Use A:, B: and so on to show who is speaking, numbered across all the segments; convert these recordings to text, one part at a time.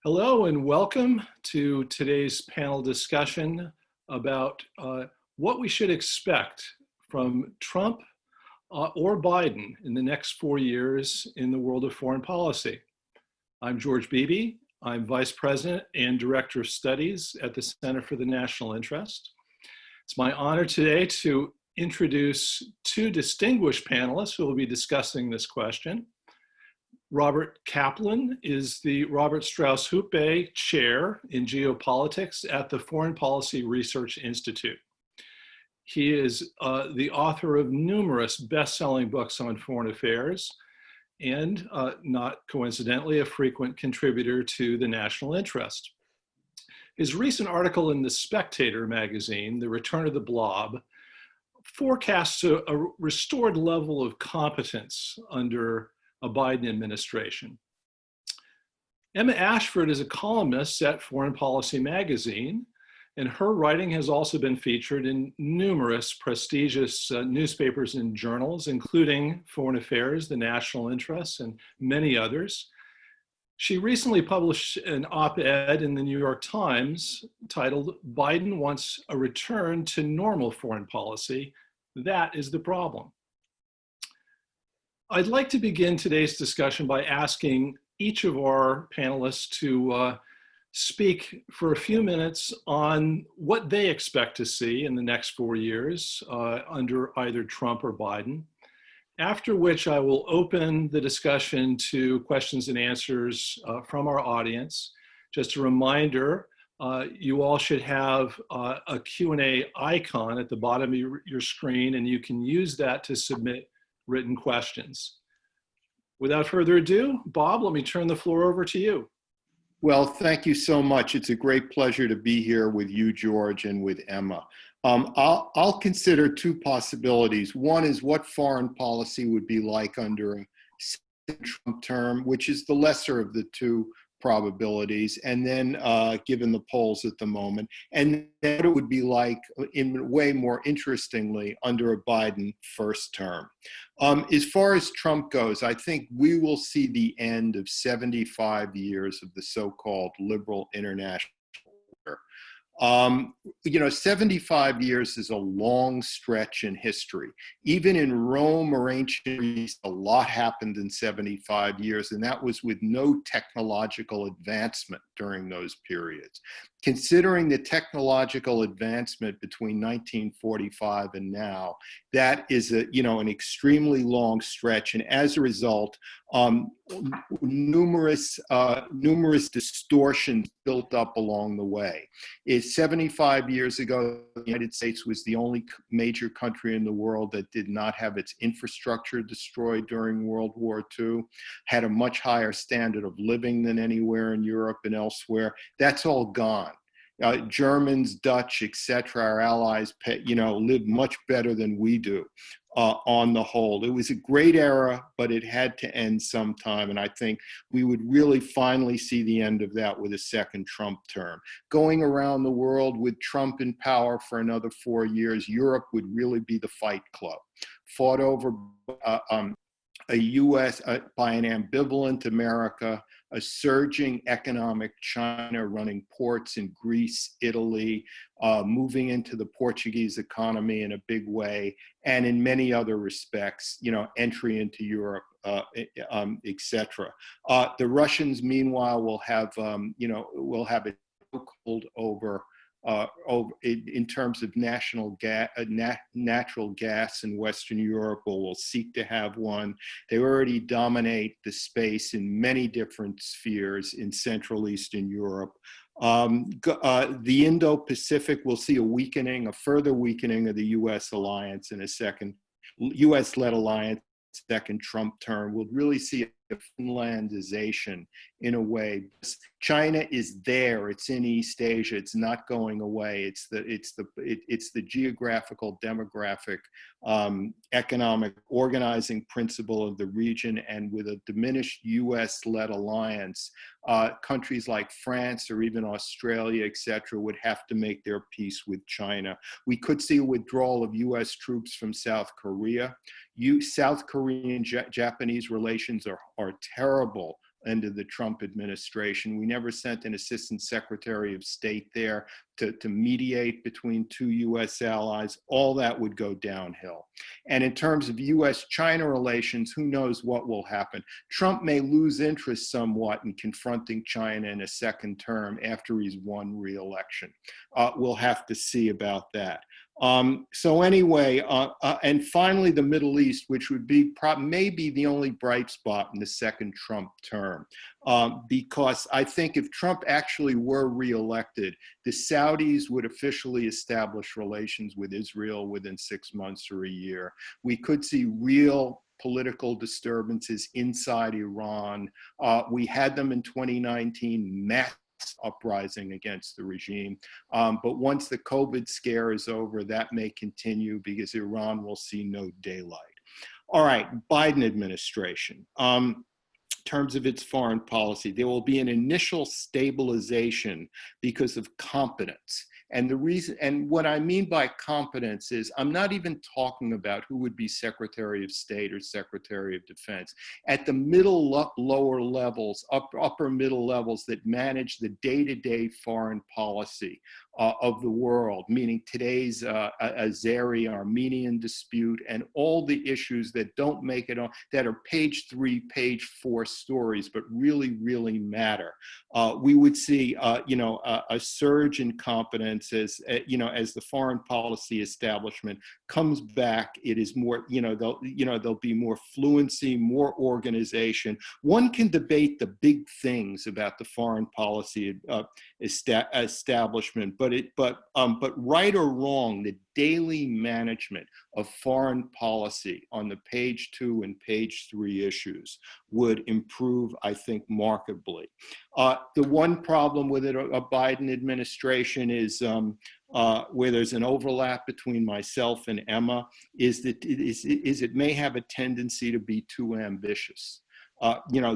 A: Hello and welcome to today's panel discussion about what we should expect from Trump or Biden in the next 4 years in the world of foreign policy. I'm George Beebe. I'm Vice President and Director of Studies at the Center for the National Interest. It's my honor today to introduce two distinguished panelists who will be discussing this question. Robert Kaplan is the Robert Strauss Hupé Chair in Geopolitics at the Foreign Policy Research Institute. He is the author of numerous best-selling books on foreign affairs and, not coincidentally, a frequent contributor to the National Interest. His recent article in The Spectator magazine, The Return of the Blob, forecasts a restored level of competence under a Biden administration. Emma Ashford is a columnist at Foreign Policy magazine, and her writing has also been featured in numerous prestigious newspapers and journals, including Foreign Affairs, The National Interest, and many others. She recently published an op-ed in the New York Times titled, "Biden Wants a Return to Normal Foreign Policy. That is the Problem." I'd like to begin today's discussion by asking each of our panelists to speak for a few minutes on what they expect to see in the next 4 years under either Trump or Biden, after which I will open the discussion to questions and answers from our audience. Just a reminder, you all should have a Q&A icon at the bottom of your screen, and you can use that to submit written questions. Without further ado, Bob, let me turn the floor over to you.
B: Well, thank you so much. It's a great pleasure to be here with you, George, and with Emma. I'll consider two possibilities. One is what foreign policy would be like under a Trump term, which is the lesser of the two probabilities, and then given the polls at the moment, and then what it would be like, in way more interestingly, under a Biden first term. As far as Trump goes, I think we will see the end of 75 years of the so-called liberal international order. 75 years is a long stretch in history. Even in Rome or ancient Greece, a lot happened in 75 years, and that was with no technological advancement during those periods. Considering the technological advancement between 1945 and now, that is an extremely long stretch, and as a result, numerous distortions built up along the way. 75 years ago, the United States was the only major country in the world that did not have its infrastructure destroyed during World War II, had a much higher standard of living than anywhere in Europe and elsewhere. That's all gone. Germans, Dutch, etc., our allies, live much better than we do on the whole. It was a great era, but it had to end sometime, and I think we would really finally see the end of that with a second Trump term. Going around the world with Trump in power for another 4 years, Europe would really be the fight club, fought over by an ambivalent America, a surging economic China running ports in Greece, Italy, moving into the Portuguese economy in a big way, and in many other respects, entry into Europe, etc. The Russians, meanwhile, will have a chokehold over in terms of natural gas in Western Europe, or will seek to have one. They already dominate the space in many different spheres in Central Eastern Europe. The Indo-Pacific will see a further weakening of the U.S. alliance in a second, U.S.-led alliance, second Trump term. We'll really see a Finlandization in a way. China is there. It's in East Asia. It's not going away. It's the geographical, demographic, economic organizing principle of the region, and with a diminished U.S.-led alliance, countries like France or even Australia, etc., would have to make their peace with China. We could see a withdrawal of U.S. troops from South Korea. South Korean-Japanese relations are terrible end of the Trump administration. We never sent an assistant secretary of state there to mediate between two US allies. All that would go downhill. And in terms of US-China relations, who knows what will happen. Trump may lose interest somewhat in confronting China in a second term after he's won re-election. We'll have to see about that. So anyway, and finally the Middle East, which would be maybe the only bright spot in the second Trump term. Because I think if Trump actually were reelected, the Saudis would officially establish relations with Israel within 6 months or a year. We could see real political disturbances inside Iran. We had them in 2019, mass uprising against the regime. But once the COVID scare is over, that may continue because Iran will see no daylight. All right, Biden administration. In terms of its foreign policy, there will be an initial stabilization because of competence. And the reason, and what I mean by competence is, I'm not even talking about who would be Secretary of State or Secretary of Defense. At the middle, lower levels, upper middle levels that manage the day-to-day foreign policy of the world, meaning today's Azeri-Armenian dispute and all the issues that don't make it on, that are page 3, page 4 stories, but really, really matter. We would see, a surge in competence as, as the foreign policy establishment comes back. It is more, there'll be more fluency, more organization. One can debate the big things about the foreign policy establishment, but right or wrong, the daily management of foreign policy on the page 2 and page 3 issues would improve, I think, markedly. The one problem with a Biden administration is where there's an overlap between myself and Emma, is that it may have a tendency to be too ambitious.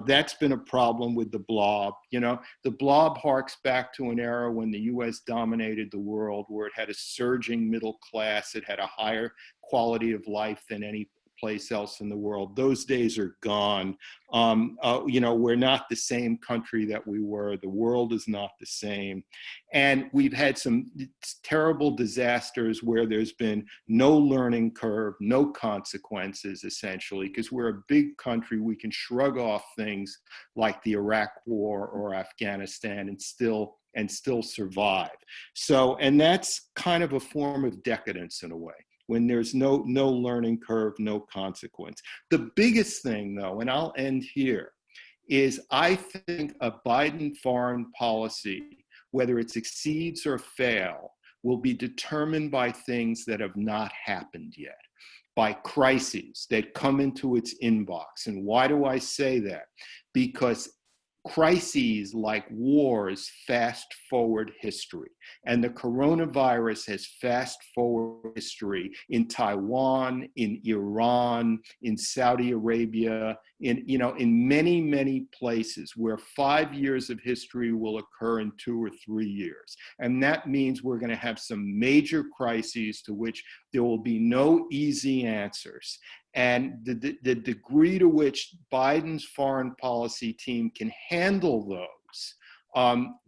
B: That's been a problem with the blob. The blob harks back to an era when the US dominated the world, where it had a surging middle class, it had a higher quality of life than any place else in the world. Those days are gone. We're not the same country that we were. The world is not the same. And we've had some terrible disasters where there's been no learning curve, no consequences, essentially, because we're a big country. We can shrug off things like the Iraq War or Afghanistan and still survive. So, and that's kind of a form of decadence in a way, when there's no learning curve, no consequence. The biggest thing, though, and I'll end here, is I think a Biden foreign policy, whether it succeeds or fail, will be determined by things that have not happened yet, by crises that come into its inbox. And why do I say that? Because crises like wars fast forward history, and the coronavirus has fast forward history in Taiwan, in Iran, in Saudi Arabia, in many, many places where 5 years of history will occur in 2 or 3 years. And that means we're going to have some major crises to which there will be no easy answers. And the degree to which Biden's foreign policy team can handle those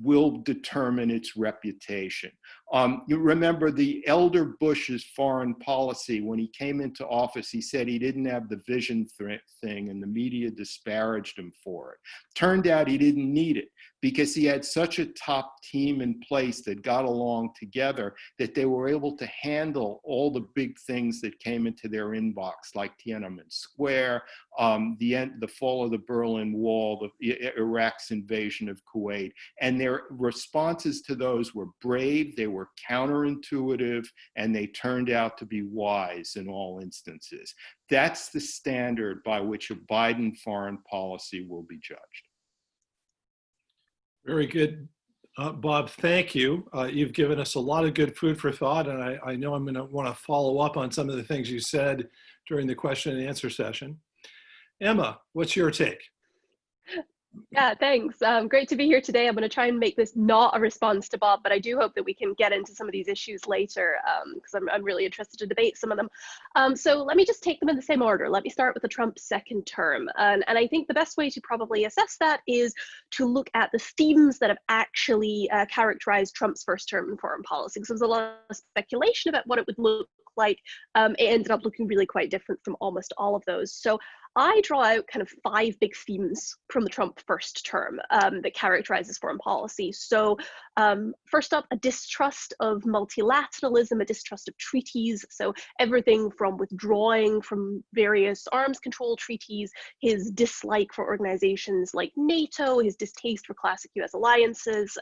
B: will determine its reputation. You remember the elder Bush's foreign policy, when he came into office, he said he didn't have the vision thing, and the media disparaged him for it. Turned out he didn't need it, because he had such a top team in place that got along together that they were able to handle all the big things that came into their inbox, like Tiananmen Square, the fall of the Berlin Wall, Iraq's invasion of Kuwait. And their responses to those were brave, they were counterintuitive, and they turned out to be wise in all instances. That's the standard by which a Biden foreign policy will be judged.
A: Very good, Bob, thank you. You've given us a lot of good food for thought, and I know I'm going to want to follow up on some of the things you said during the question and answer session. Emma, what's your take?
C: Yeah, thanks. Great to be here today. I'm going to try and make this not a response to Bob, but I do hope that we can get into some of these issues later because I'm really interested to debate some of them. So let me just take them in the same order. Let me start with the Trump second term. And I think the best way to probably assess that is to look at the themes that have actually characterized Trump's first term in foreign policy. Because there was a lot of speculation about what it would look like. It ended up looking really quite different from almost all of those. So I draw out kind of 5 big themes from the Trump first term that characterizes foreign policy. So first up, a distrust of multilateralism, a distrust of treaties. So everything from withdrawing from various arms control treaties, his dislike for organizations like NATO, his distaste for classic US alliances.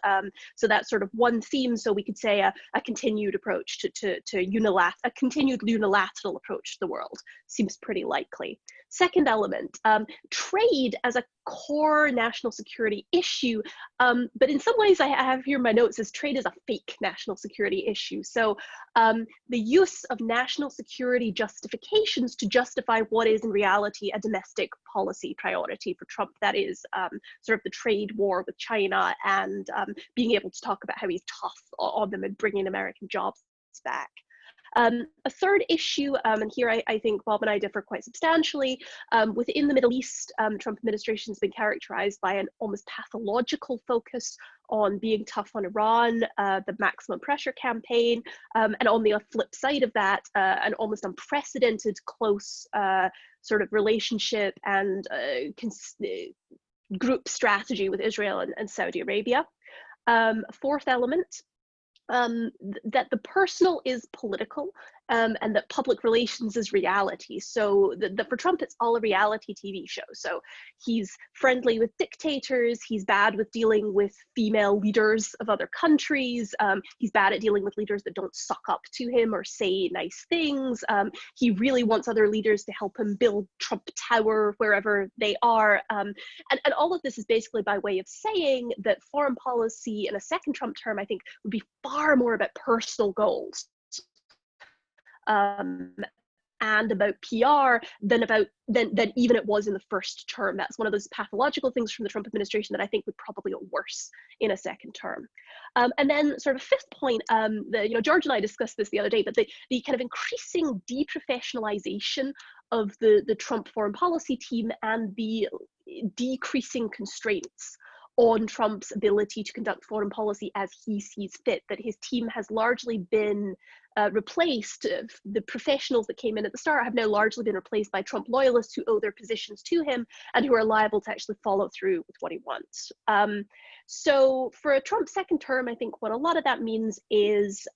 C: So that's sort of one theme. So we could say a continued approach to a continued unilateral approach to the world seems pretty likely. Second element, trade as a core national security issue, but in some ways I have here my notes as trade is a fake national security issue. So the use of national security justifications to justify what is in reality a domestic policy priority for Trump, that is sort of the trade war with China and being able to talk about how he's tough on them and bringing American jobs back. A third issue, and here I think Bob and I differ quite substantially, within the Middle East, Trump administration has been characterized by an almost pathological focus on being tough on Iran, the maximum pressure campaign, and on the flip side of that, an almost unprecedented close sort of relationship and group strategy with Israel and Saudi Arabia. Fourth element, that the personal is political and that public relations is reality. So for Trump, it's all a reality TV show. So he's friendly with dictators, he's bad with dealing with female leaders of other countries, he's bad at dealing with leaders that don't suck up to him or say nice things. He really wants other leaders to help him build Trump Tower wherever they are. And all of this is basically by way of saying that foreign policy in a second Trump term, I think, would be far more about personal goals and about PR than even it was in the first term. That's one of those pathological things from the Trump administration that I think would probably get worse in a second term. And then sort of fifth point, George and I discussed this the other day, but the kind of increasing deprofessionalization of the Trump foreign policy team and the decreasing constraints on Trump's ability to conduct foreign policy as he sees fit, that his team has largely been replaced. The professionals that came in at the start have now largely been replaced by Trump loyalists who owe their positions to him and who are liable to actually follow through with what he wants. So for a Trump second term, I think what a lot of that means is,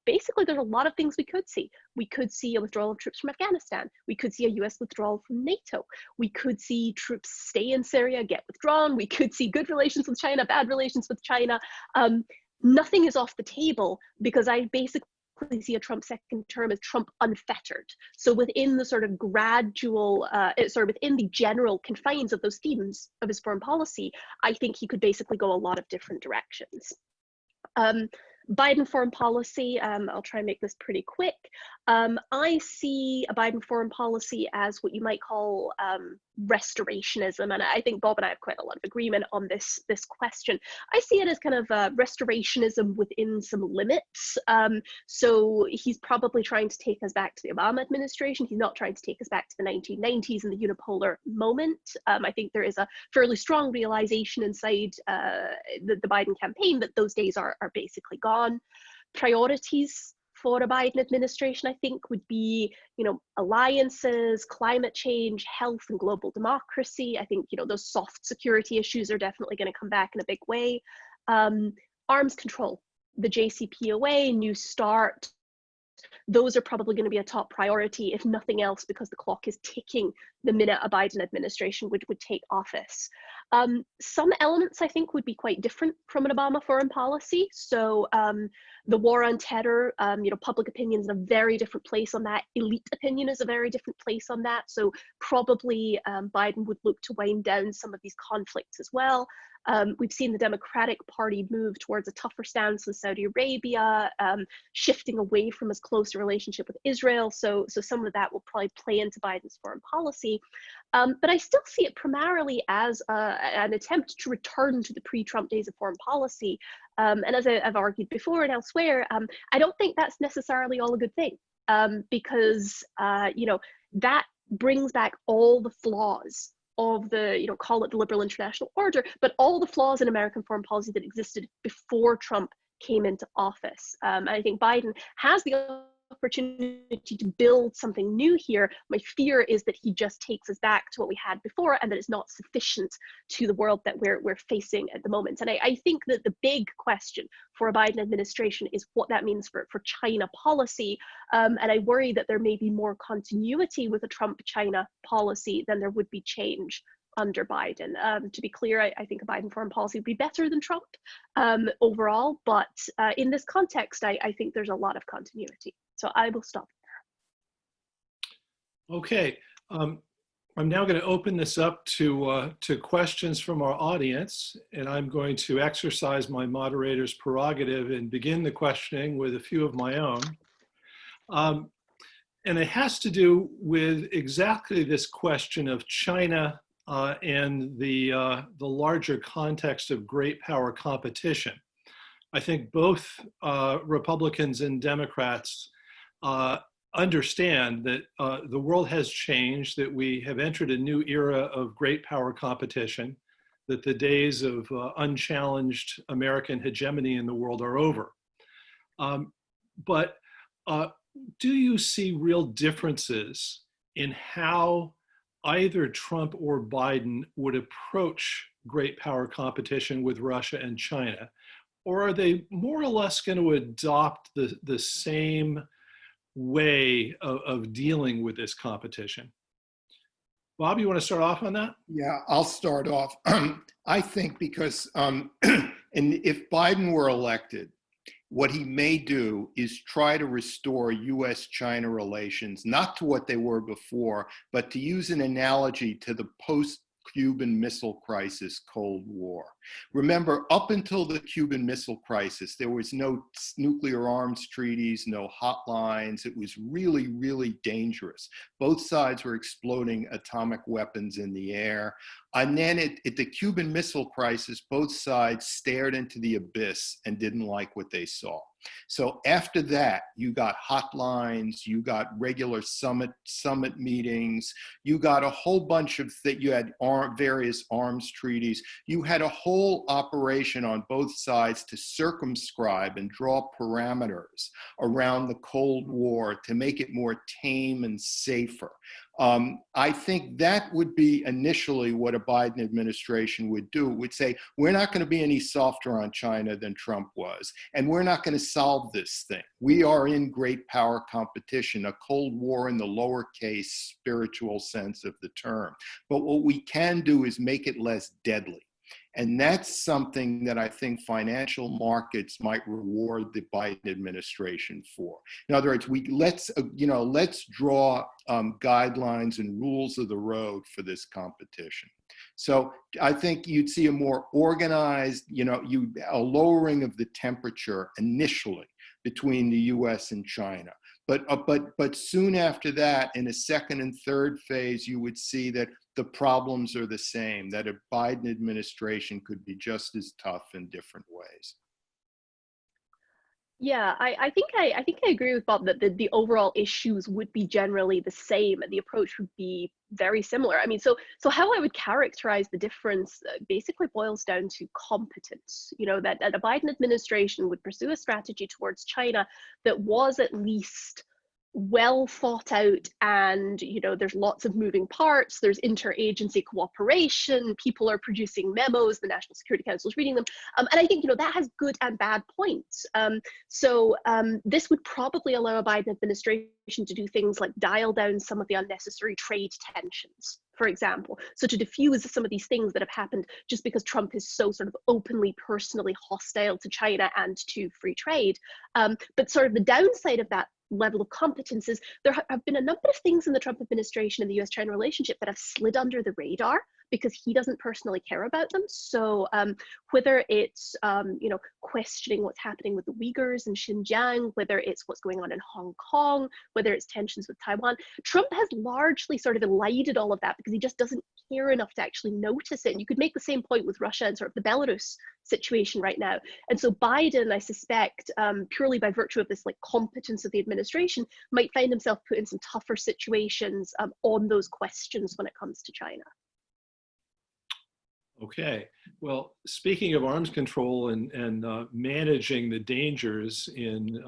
C: basically there's a lot of things we could see. We could see a withdrawal of troops from Afghanistan. We could see a US withdrawal from NATO. We could see troops stay in Syria, get withdrawn. We could see good relations with China, bad relations with China. Nothing is off the table because I basically see a Trump second term as Trump unfettered. So within the sort of gradual, within the general confines of those themes of his foreign policy, I think he could basically go a lot of different directions. Biden foreign policy, I'll try and make this pretty quick. I see a Biden foreign policy as what you might call restorationism, and I think Bob and I have quite a lot of agreement on this question. I see it as kind of restorationism within some limits. So he's probably trying to take us back to the Obama administration. He's not trying to take us back to the 1990s and the unipolar moment. I think there is a fairly strong realization inside the Biden campaign that those days are basically gone. Priorities for a Biden administration, I think, would be, alliances, climate change, health, and global democracy. I think, those soft security issues are definitely going to come back in a big way. Arms control, the JCPOA, New START, those are probably going to be a top priority, if nothing else, because the clock is ticking the minute a Biden administration would take office. Some elements, I think, would be quite different from an Obama foreign policy. So the war on terror, public opinion is in a very different place on that. Elite opinion is a very different place on that. So probably Biden would look to wind down some of these conflicts as well. We've seen the Democratic Party move towards a tougher stance with Saudi Arabia, shifting away from as close a relationship with Israel. So some of that will probably play into Biden's foreign policy. But I still see it primarily as an attempt to return to the pre-Trump days of foreign policy. And as I've argued before and elsewhere, I don't think that's necessarily all a good thing, because that brings back all the flaws of the, call it the liberal international order, but all the flaws in American foreign policy that existed before Trump came into office. I think Biden has the opportunity to build something new here. My fear is that he just takes us back to what we had before, and that it's not sufficient to the world that we're facing at the moment. And I think that the big question for a Biden administration is what that means for China policy. And I worry that there may be more continuity with a Trump-China policy than there would be change under Biden. To be clear, I think a Biden foreign policy would be better than Trump overall, but in this context, I think there's a lot of continuity. So I will stop there.
A: Okay, I'm now going to open this up to questions from our audience, and I'm going to exercise my moderator's prerogative and begin the questioning with a few of my own. And it has to do with exactly this question of China and the larger context of great power competition. I think both Republicans and Democrats understand that the world has changed, that we have entered a new era of great power competition, that the days of unchallenged American hegemony in the world are over. But do you see real differences in how either Trump or Biden would approach great power competition with Russia and China? Or are they more or less going to adopt the same way of dealing with this competition? Bob, you want to start off on that?
B: Yeah, I'll start off. I think because and if Biden were elected, what he may do is try to restore US-China relations, not to what they were before, but to use an analogy to the post-Cuban Missile Crisis Cold War. Remember, up until the Cuban Missile Crisis, there was no nuclear arms treaties, no hotlines. It was really, really dangerous. Both sides were exploding atomic weapons in the air. And then at the Cuban Missile Crisis, both sides stared into the abyss and didn't like what they saw. So after that, you got hotlines, you got regular summit meetings, you got a whole bunch of that. You had various arms treaties. You had a whole operation on both sides to circumscribe and draw parameters around the Cold War to make it more tame and safer. I think that would be initially what a Biden administration would do. It would say, we're not going to be any softer on China than Trump was, and we're not going to solve this thing. We are in great power competition, a Cold War in the lowercase spiritual sense of the term. But what we can do is make it less deadly. And that's something that I think financial markets might reward the Biden administration for. In other words, let's draw guidelines and rules of the road for this competition. So I think you'd see a more organized, a lowering of the temperature initially between the U.S. and China. But soon after that, in a second and third phase, you would see that the problems are the same, that a Biden administration could be just as tough in different ways.
C: Yeah, I think I agree with Bob that the overall issues would be generally the same and the approach would be very similar. I mean, so how I would characterize the difference basically boils down to competence. That a Biden administration would pursue a strategy towards China that was at least well thought out, and there's lots of moving parts, there's interagency cooperation, people are producing memos, the National Security Council is reading them, and I think that has good and bad points. This would probably allow a Biden administration to do things like dial down some of the unnecessary trade tensions, for example, so to diffuse some of these things that have happened just because Trump is so sort of openly, personally hostile to China and to free trade. But sort of the downside of that level of competence is there have been a number of things in the Trump administration and the US-China relationship that have slid under the radar because he doesn't personally care about them. So whether it's questioning what's happening with the Uyghurs in Xinjiang, whether it's what's going on in Hong Kong, whether it's tensions with Taiwan, Trump has largely sort of elided all of that because he just doesn't care enough to actually notice it. And you could make the same point with Russia and sort of the Belarus situation right now. And so Biden, I suspect, purely by virtue of this like competence of the administration, might find himself put in some tougher situations on those questions when it comes to China.
A: Okay, well, speaking of arms control and managing the dangers in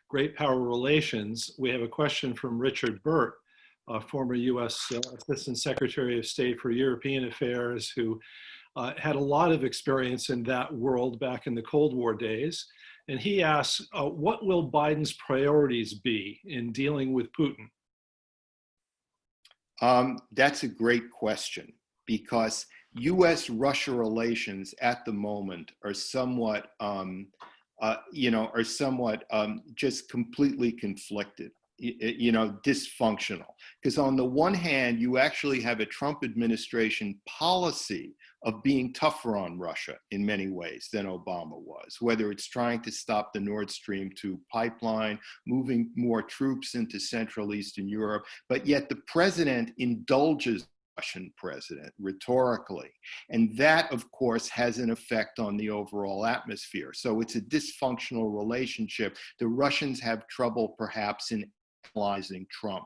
A: great power relations, we have a question from Richard Burt, former US Assistant Secretary of State for European Affairs, who had a lot of experience in that world back in the Cold War days. And he asks, what will Biden's priorities be in dealing with Putin?
B: That's a great question, because U.S.-Russia relations at the moment are somewhat, just completely conflicted, dysfunctional. Because on the one hand, you actually have a Trump administration policy of being tougher on Russia in many ways than Obama was, whether it's trying to stop the Nord Stream 2 pipeline, moving more troops into Central Eastern Europe, but yet the president indulges Russian president rhetorically. And that, of course, has an effect on the overall atmosphere. So it's a dysfunctional relationship. The Russians have trouble perhaps in analyzing Trump,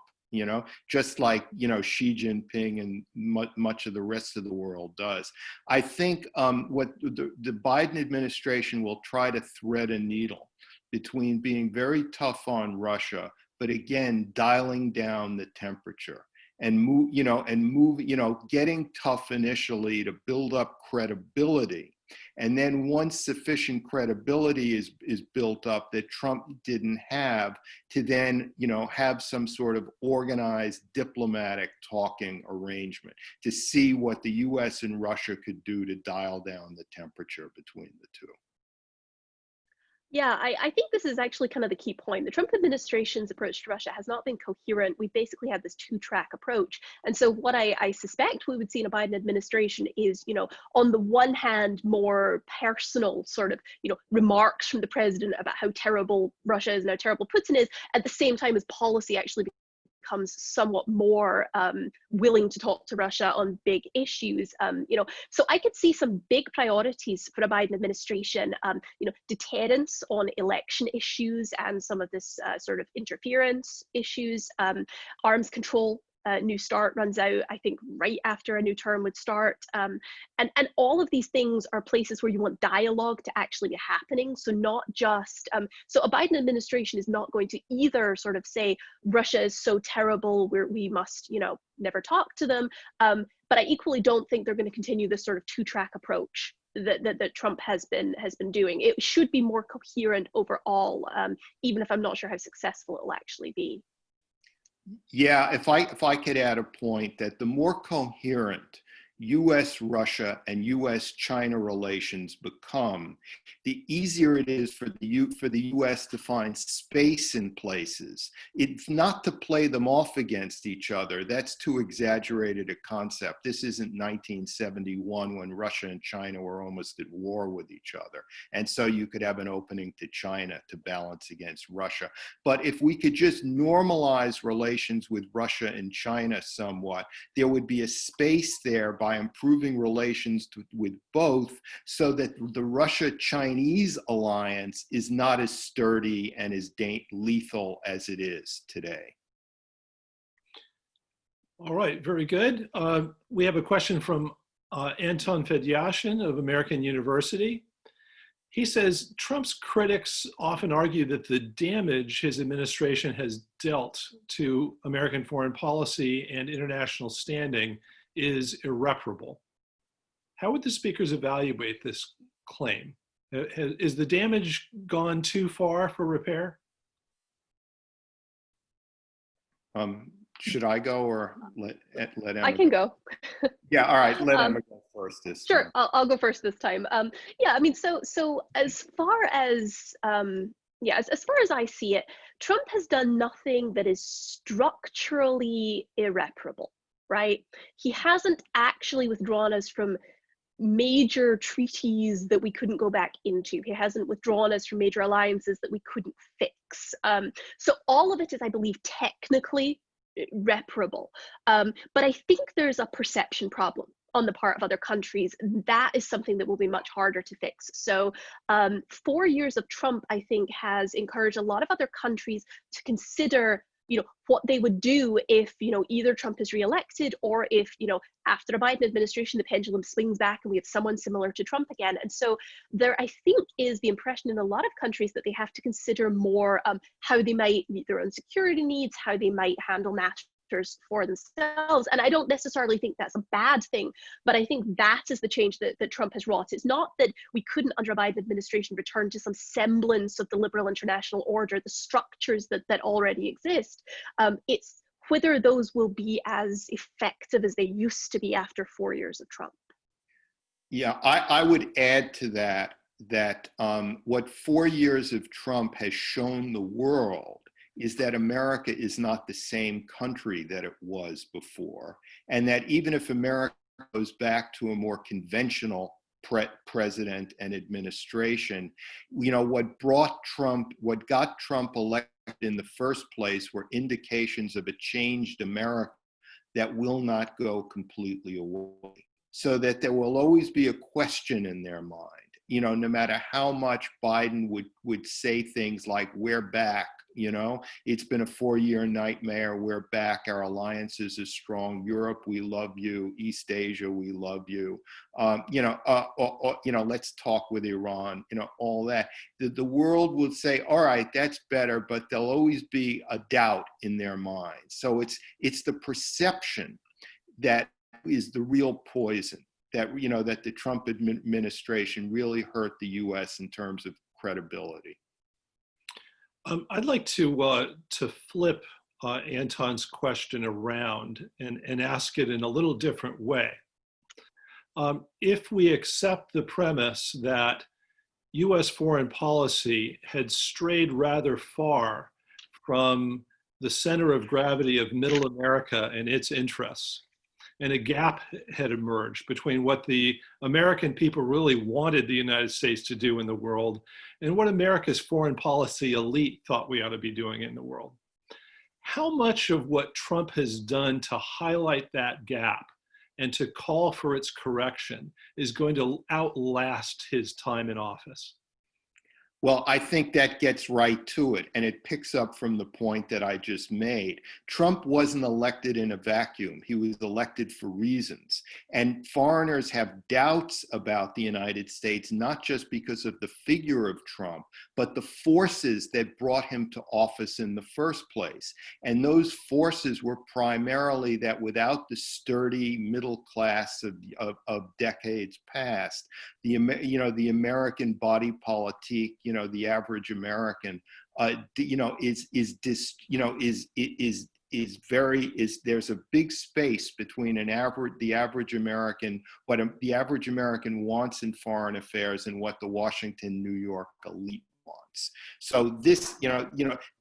B: just like, Xi Jinping and much of the rest of the world does. I think what the Biden administration will try to thread a needle between being very tough on Russia, but again, dialing down the temperature. And getting tough initially to build up credibility. And then once sufficient credibility is built up that Trump didn't have, to then, have some sort of organized diplomatic talking arrangement to see what the US and Russia could do to dial down the temperature between the two.
C: Yeah, I think this is actually kind of the key point. The Trump administration's approach to Russia has not been coherent. We basically had this two-track approach. And so what I suspect we would see in a Biden administration is, on the one hand, more personal sort of, remarks from the president about how terrible Russia is and how terrible Putin is, at the same time as policy actually becomes somewhat more willing to talk to Russia on big issues. So I could see some big priorities for a Biden administration. Deterrence on election issues and some of this sort of interference issues, arms control. New START runs out, I think, right after a new term would start. And all of these things are places where you want dialogue to actually be happening. So not just, so a Biden administration is not going to either sort of say, Russia is so terrible, we must, never talk to them. But I equally don't think they're going to continue this sort of two-track approach that Trump has been doing. It should be more coherent overall, even if I'm not sure how successful it will actually be.
B: Yeah, if I could add a point that the more coherent U.S.-Russia and U.S.-China relations become, the easier it is for the U.S. to find space in places. It's not to play them off against each other. That's too exaggerated a concept. This isn't 1971 when Russia and China were almost at war with each other. And so you could have an opening to China to balance against Russia. But if we could just normalize relations with Russia and China somewhat, there would be a space there by improving relations with both, so that the Russia-Chinese alliance is not as sturdy and as lethal as it is today.
A: All right, very good. We have a question from Anton Fedyashin of American University. He says, Trump's critics often argue that the damage his administration has dealt to American foreign policy and international standing is irreparable. How would the speakers evaluate this claim? Is the damage gone too far for repair?
B: Should I go or let Emma?
C: I can go.
B: Yeah, all right, let Emma go first this time.
C: Sure, I'll go first this time. Yeah, I mean, so as far as as far as I see it, Trump has done nothing that is structurally irreparable, right? He hasn't actually withdrawn us from major treaties that we couldn't go back into. He hasn't withdrawn us from major alliances that we couldn't fix. So all of it is, I believe, technically reparable. But I think there's a perception problem on the part of other countries. That is something that will be much harder to fix. So 4 years of Trump, I think, has encouraged a lot of other countries to consider what they would do if, either Trump is reelected, or if, after a Biden administration, the pendulum swings back and we have someone similar to Trump again. And so there, I think, is the impression in a lot of countries that they have to consider more how they might meet their own security needs, how they might handle matters for themselves. And I don't necessarily think that's a bad thing, but I think that is the change that Trump has wrought. It's not that we couldn't, under a Biden administration, return to some semblance of the liberal international order, the structures that already exist. It's whether those will be as effective as they used to be after 4 years of Trump.
B: Yeah, I would add to that what 4 years of Trump has shown the world is that America is not the same country that it was before, and that even if America goes back to a more conventional president and administration, what got Trump elected in the first place were indications of a changed America that will not go completely away. So that there will always be a question in their mind, no matter how much Biden would say things like, we're back, it's been a 4-year nightmare, we're back, our alliances are strong, Europe, we love you, East Asia, we love you, let's talk with Iran, all that. The world will say, all right, that's better, but there'll always be a doubt in their minds. So it's the perception that is the real poison, that that the Trump administration really hurt the U.S. in terms of credibility.
A: I'd like to flip Anton's question around and ask it in a little different way. If we accept the premise that U.S. foreign policy had strayed rather far from the center of gravity of middle America and its interests, and a gap had emerged between what the American people really wanted the United States to do in the world and what America's foreign policy elite thought we ought to be doing in the world. How much of what Trump has done to highlight that gap and to call for its correction is going to outlast his time in office?
B: Well, I think that gets right to it, and it picks up from the point that I just made. Trump wasn't elected in a vacuum. He was elected for reasons. And foreigners have doubts about the United States, not just because of the figure of Trump, but the forces that brought him to office in the first place. And those forces were primarily that without the sturdy middle class of decades past, the American body politique, the average American, there's a big space between the average American, what the average American wants in foreign affairs and what the Washington, New York elite wants. So this, in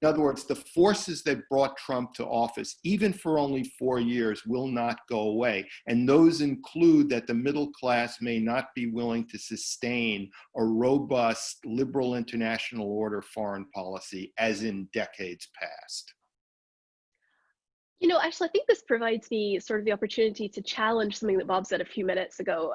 B: other words, the forces that brought Trump to office, even for only 4 years, will not go away. And those include that the middle class may not be willing to sustain a robust liberal international order foreign policy as in decades past.
C: Actually, I think this provides me sort of the opportunity to challenge something that Bob said a few minutes ago.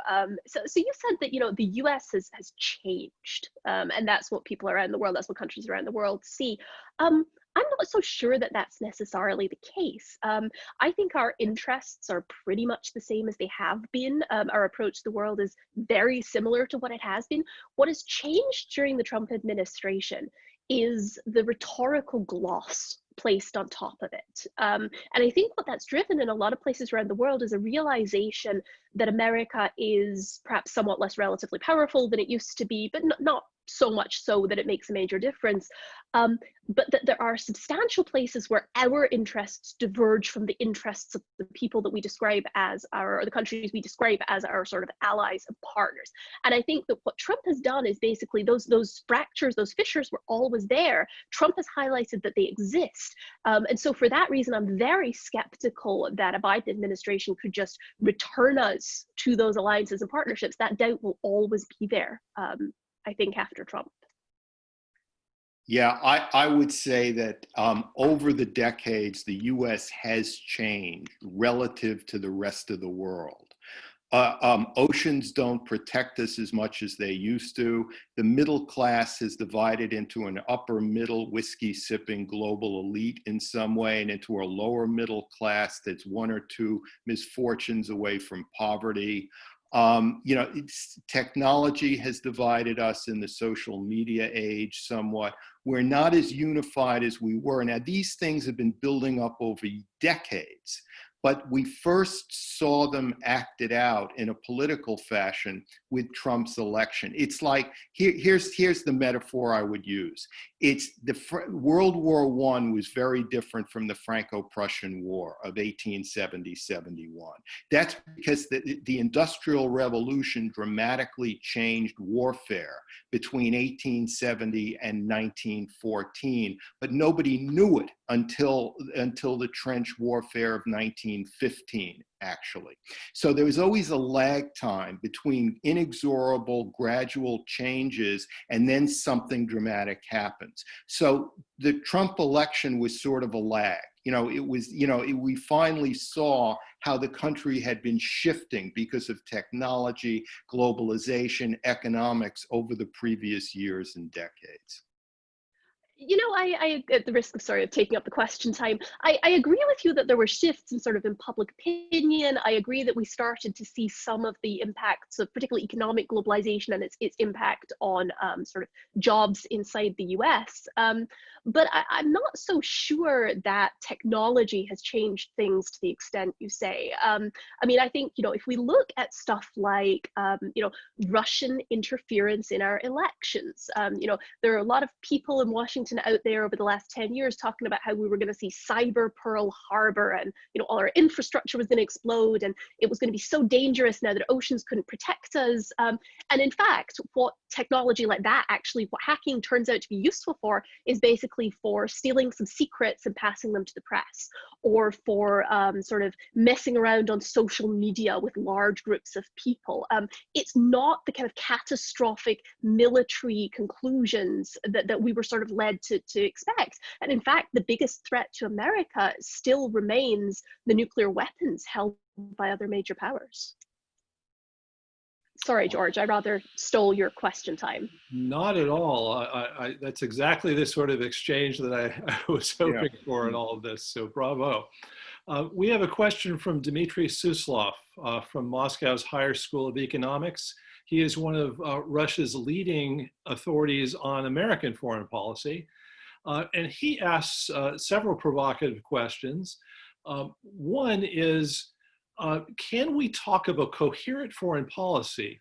C: So you said that, the US has changed, and that's what people around the world, that's what countries around the world see. I'm not so sure that that's necessarily the case. I think our interests are pretty much the same as they have been. Our approach to the world is very similar to what it has been. What has changed during the Trump administration is the rhetorical gloss placed on top of it. And I think what that's driven in a lot of places around the world is a realization that America is perhaps somewhat less relatively powerful than it used to be, but not so much so that it makes a major difference. But that there are substantial places where our interests diverge from the interests of the people that we describe as our, or the countries we describe as our sort of allies and partners. And I think that what Trump has done is basically those fractures, those fissures were always there. Trump has highlighted that they exist. And so for that reason, I'm very skeptical that a Biden administration could just return us to those alliances and partnerships. That doubt will always be there, I think, after Trump.
B: Yeah, I would say that over the decades, the US has changed relative to the rest of the world. Oceans don't protect us as much as they used to. The middle class has divided into an upper middle whiskey sipping global elite in some way, and into a lower middle class that's one or two misfortunes away from poverty. Technology has divided us in the social media age somewhat. We're not as unified as we were. Now, these things have been building up over decades, but we first saw them acted out in a political fashion with Trump's election. It's like, here's the metaphor I would use. It's World War I was very different from the Franco-Prussian War of 1870-71. That's because the Industrial Revolution dramatically changed warfare between 1870 and 1914, but nobody knew it until the trench warfare of 1915, actually. So there was always a lag time between inexorable, gradual changes and then something dramatic happens. So the Trump election was sort of a lag. We finally saw how the country had been shifting because of technology, globalization, economics over the previous years and decades.
C: I at the risk of taking up the question time, I agree with you that there were shifts in public opinion. I agree that we started to see some of the impacts of particularly economic globalization and its impact on jobs inside the US. But I'm not so sure that technology has changed things to the extent you say. I think, if we look at stuff like, Russian interference in our elections, there are a lot of people in Washington out there over the last 10 years talking about how we were going to see cyber Pearl Harbor, and all our infrastructure was going to explode, and it was going to be so dangerous now that oceans couldn't protect us. And in fact, what technology like that what hacking turns out to be useful for is basically for stealing some secrets and passing them to the press, or for messing around on social media with large groups of people. It's not the kind of catastrophic military conclusions that we were led to expect. And in fact, the biggest threat to America still remains the nuclear weapons held by other major powers. Sorry, George, I rather stole your question time.
A: Not at all. That's exactly the sort of exchange that I was hoping for in all of this, so bravo. We have a question from Dmitry Suslov from Moscow's Higher School of Economics. He is one of Russia's leading authorities on American foreign policy. And he asks several provocative questions. One is, can we talk of a coherent foreign policy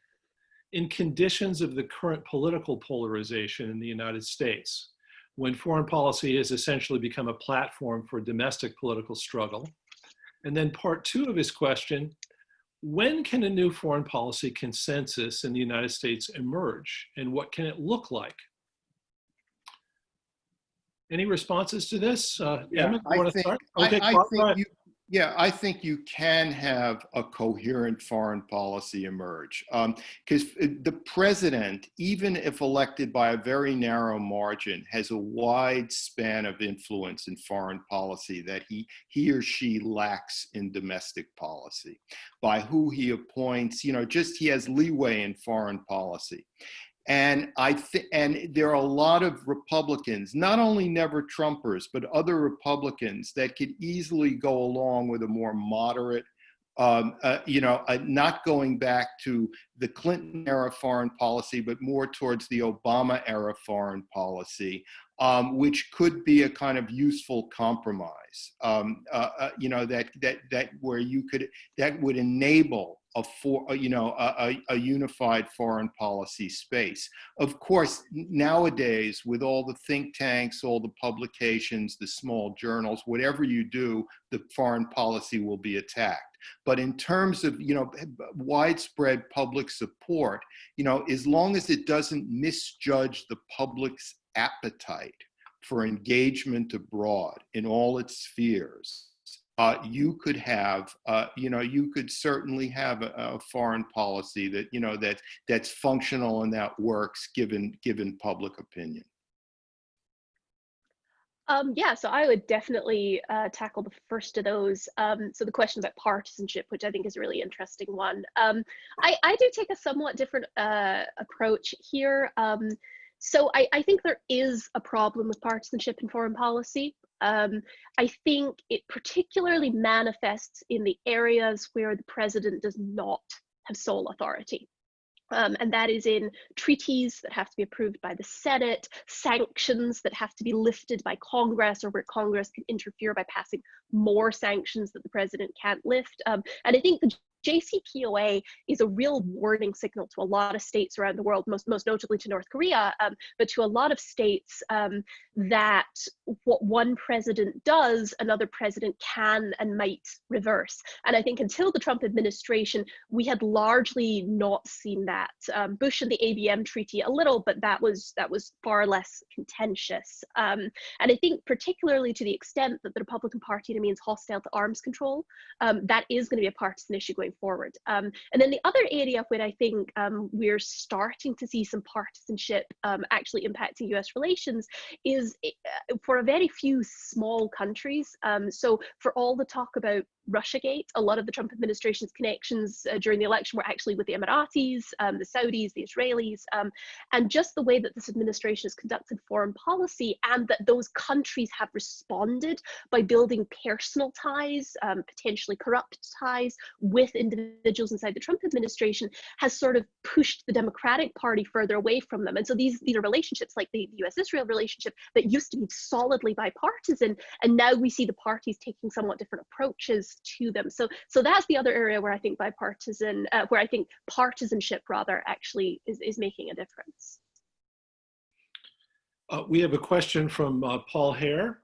A: in conditions of the current political polarization in the United States, when foreign policy has essentially become a platform for domestic political struggle? And then part two of his question, when can a new foreign policy consensus in the United States emerge, and what can it look like? Any responses to this? Emmett, you want to start? Okay,
B: I think you can have a coherent foreign policy emerge, because the president, even if elected by a very narrow margin, has a wide span of influence in foreign policy that he or she lacks in domestic policy. By who he appoints, he has leeway in foreign policy. And there are a lot of Republicans, not only never Trumpers, but other Republicans that could easily go along with a more moderate, not going back to the Clinton era foreign policy, but more towards the Obama era foreign policy. which could be a kind of useful compromise, you know, that where you could, that would enable a unified foreign policy space. Of course, nowadays, with all the think tanks, all the publications, the small journals, whatever you do, the foreign policy will be attacked. But in terms of, you know, widespread public support, you know, as long as it doesn't misjudge the public's appetite for engagement abroad in all its spheres, you could have, you know, you could certainly have a foreign policy that, you know, that's functional and that works given public opinion.
C: Yeah, so I would definitely tackle the first of those. So the question about partisanship, which I think is a really interesting one. I do take a somewhat different approach here. So I think there is a problem with partisanship in foreign policy. I think it particularly manifests in the areas where the president does not have sole authority. And that is in treaties that have to be approved by the Senate, sanctions that have to be lifted by Congress, or where Congress can interfere by passing more sanctions that the president can't lift. And I think the JCPOA is a real warning signal to a lot of states around the world, most notably to North Korea, but to a lot of states, that what one president does, another president can and might reverse. And I think until the Trump administration, we had largely not seen that. Bush and the ABM treaty a little, but that was far less contentious. And I think particularly to the extent that the Republican Party remains hostile to arms control, that is going to be a partisan issue going forward. And then the other area where I think we're starting to see some partisanship actually impacting US relations is for a very few small countries. So for all the talk about Russiagate, a lot of the Trump administration's connections during the election were actually with the Emiratis, the Saudis, the Israelis, and just the way that this administration has conducted foreign policy, and that those countries have responded by building personal ties, potentially corrupt ties with individuals inside the Trump administration, has sort of pushed the Democratic Party further away from them. And so these are relationships like the US-Israel relationship that used to be solidly bipartisan, and now we see the parties taking somewhat different approaches to them. So that's the other area where I think partisanship rather actually is making a difference.
A: We have a question from Paul Hare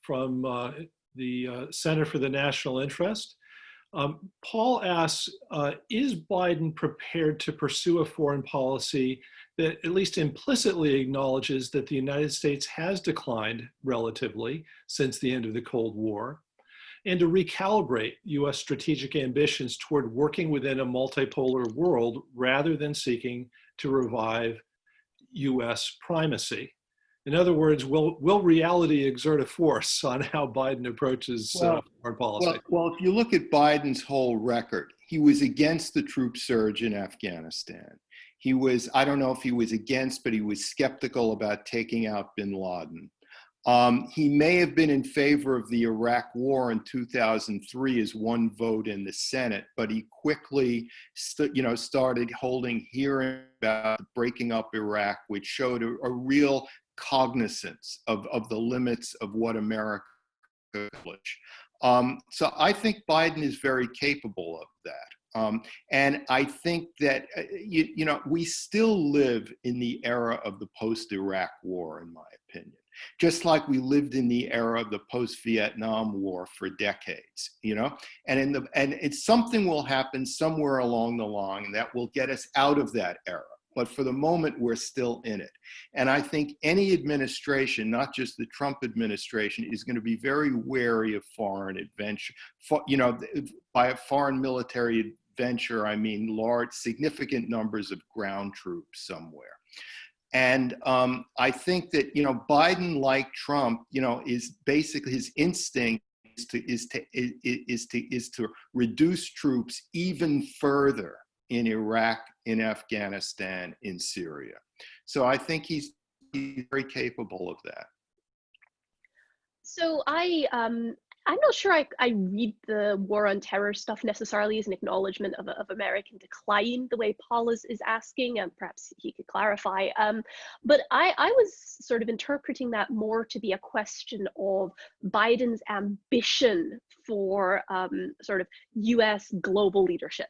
A: from the Center for the National Interest. Paul asks, is Biden prepared to pursue a foreign policy that at least implicitly acknowledges that the United States has declined relatively since the end of the Cold War, and to recalibrate US strategic ambitions toward working within a multipolar world rather than seeking to revive US primacy? In other words, will reality exert a force on how Biden approaches foreign policy?
B: Well, if you look at Biden's whole record, he was against the troop surge in Afghanistan. He was, I don't know if he was against, but he was skeptical about taking out bin Laden. He may have been in favor of the Iraq War in 2003 as one vote in the Senate, but he quickly, started holding hearings about breaking up Iraq, which showed a real cognizance of the limits of what America could accomplish. So I think Biden is very capable of that. And I think that, we still live in the era of the post-Iraq War, in my opinion. Just like we lived in the era of the post-Vietnam War for decades, and it's something will happen somewhere along the line that will get us out of that era. But for the moment, we're still in it. And I think any administration, not just the Trump administration, is going to be very wary of foreign adventure. By a foreign military adventure, I mean large, significant numbers of ground troops somewhere. And I think that, Biden, like Trump, is basically his instinct is to reduce troops even further in Iraq, in Afghanistan, in Syria. So I think he's very capable of that.
C: So I'm not sure I read the war on terror stuff necessarily as an acknowledgement of American decline, the way Paul is asking, and perhaps he could clarify. But I was sort of interpreting that more to be a question of Biden's ambition for sort of US global leadership.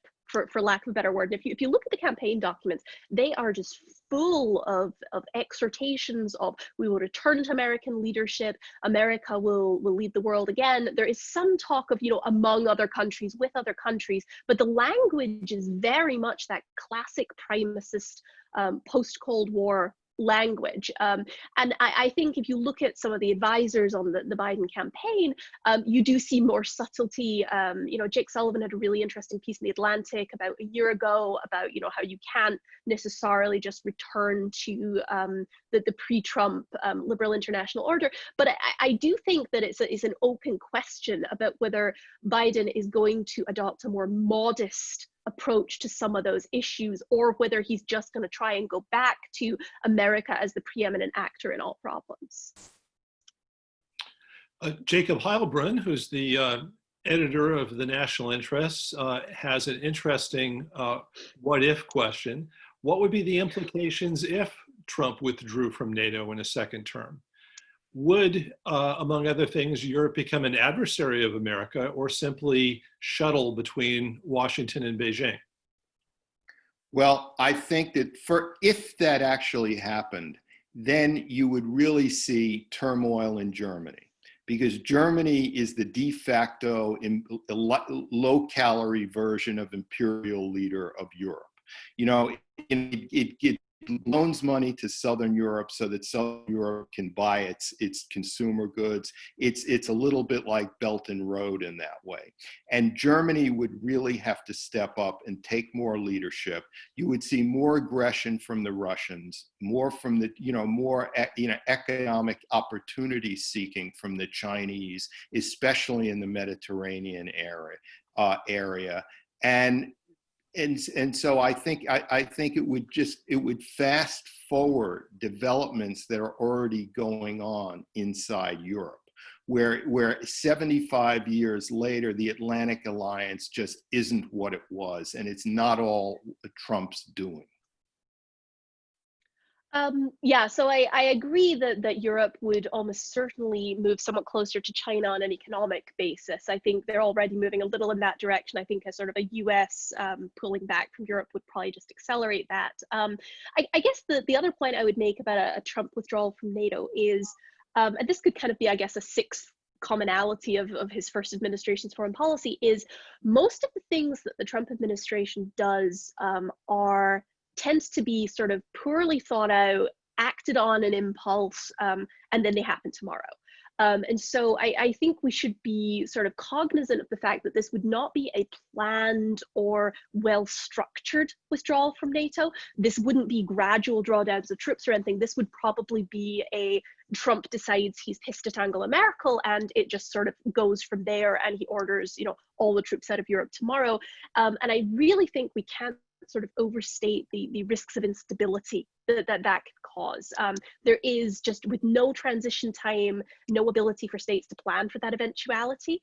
C: For lack of a better word. And if you look at the campaign documents, they are just full of exhortations of we will return to American leadership, America will lead the world again. There is some talk of, among other countries, with other countries, but the language is very much that classic primacist post-Cold War language. And I think if you look at some of the advisors on the Biden campaign, you do see more subtlety. Jake Sullivan had a really interesting piece in The Atlantic about a year ago about, how you can't necessarily just return to the pre-Trump liberal international order. But I do think that it's an open question about whether Biden is going to adopt a more modest approach to some of those issues, or whether he's just going to try and go back to America as the preeminent actor in all problems.
A: Jacob Heilbrunn, who's the editor of the National Interests, has an interesting what if question. What would be the implications if Trump withdrew from NATO in a second term? Would, among other things, Europe become an adversary of America or simply shuttle between Washington and Beijing?
B: Well, I think that if that actually happened, then you would really see turmoil in Germany, because Germany is the de facto low-calorie version of imperial leader of Europe. It loans money to Southern Europe so that Southern Europe can buy its consumer goods. It's a little bit like Belt and Road in that way. And Germany would really have to step up and take more leadership. You would see more aggression from the Russians, more from the, economic opportunity seeking from the Chinese, especially in the Mediterranean area. And so I think it would fast forward developments that are already going on inside Europe, where 75 years later, the Atlantic Alliance just isn't what it was, and it's not all Trump's doing.
C: So I agree that Europe would almost certainly move somewhat closer to China on an economic basis. I think they're already moving a little in that direction. I think as sort of a US pulling back from Europe would probably just accelerate that. I guess the other point I would make about a Trump withdrawal from NATO is, and this could kind of be, I guess, a sixth commonality of his first administration's foreign policy, is most of the things that the Trump administration does tends to be sort of poorly thought out, acted on an impulse, and then they happen tomorrow. And so I think we should be sort of cognizant of the fact that this would not be a planned or well-structured withdrawal from NATO. This wouldn't be gradual drawdowns of troops or anything. This would probably be a Trump decides he's pissed at Angela Merkel, and it just sort of goes from there, and he orders, all the troops out of Europe tomorrow. And I really think we can't sort of overstate the risks of instability that could cause. There is just, with no transition time, no ability for states to plan for that eventuality,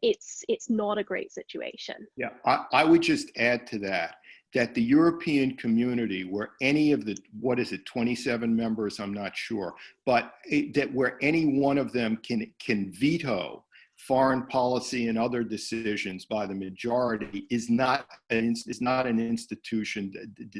C: it's not a great situation.
B: Yeah, I would just add to that the European community, where any of the, 27 members, I'm not sure, but that where any one of them can veto foreign policy and other decisions by the majority, is not an institution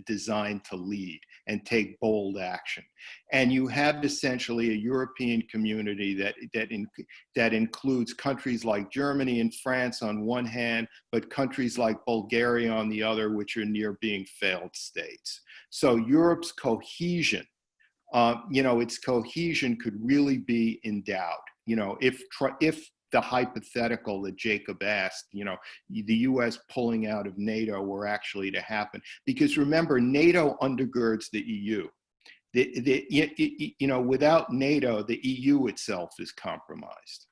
B: designed to lead and take bold action. And you have essentially a European community that includes countries like Germany and France on one hand, but countries like Bulgaria on the other, which are near being failed states. So Europe's cohesion, its cohesion could really be in doubt. If the hypothetical that Jacob asked, the US pulling out of NATO were actually to happen. Because remember, NATO undergirds the EU. Without NATO, the EU itself is compromised.